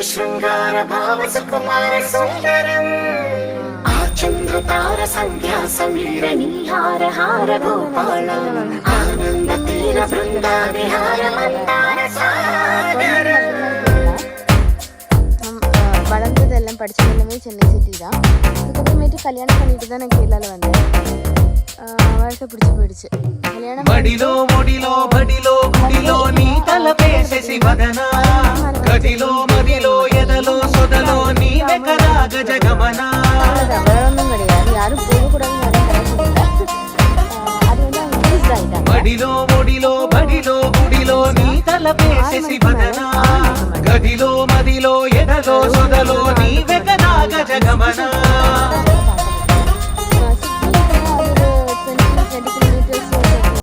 శృంగార భావ సుకుమార సుందరం చంద్రతార సంధ్యా సమీర నీహార హార గోపాలం ఆనంద తీర బృంద విహార మందార சாகரம். வளர்ந்ததெல்லாம் படித்தது எல்லாமே சென்னை சிட்டி தான். அதுக்கப்புறமேட்டு கல்யாணம் பண்ணிட்டு தான் நான் கேரளாவில் வந்தேன். வாழ்க்கை பிடிச்சி போயிடுச்சு. கல்யாணம் బడిలో ఒడిలో బడిలో గుడిలో నీ తలపేసేసి వదనా గదిలో మదిలో ఎదలో సొదలో నీ వెకరా గజగమనా வேற ஒன்றும் கிடையாது. யாரும் போகக்கூடாதுன்னு யாரும் கிடையாது. அது வந்து அவங்க யூஸ் ஆகிட்டாங்க. బడిలో ఒడిలో బడిలో గుడిలో నీ తలపేసేసి వదనా గదిలో మదిలో ఎదలో సొదలో నీ వెకరా గజగమనా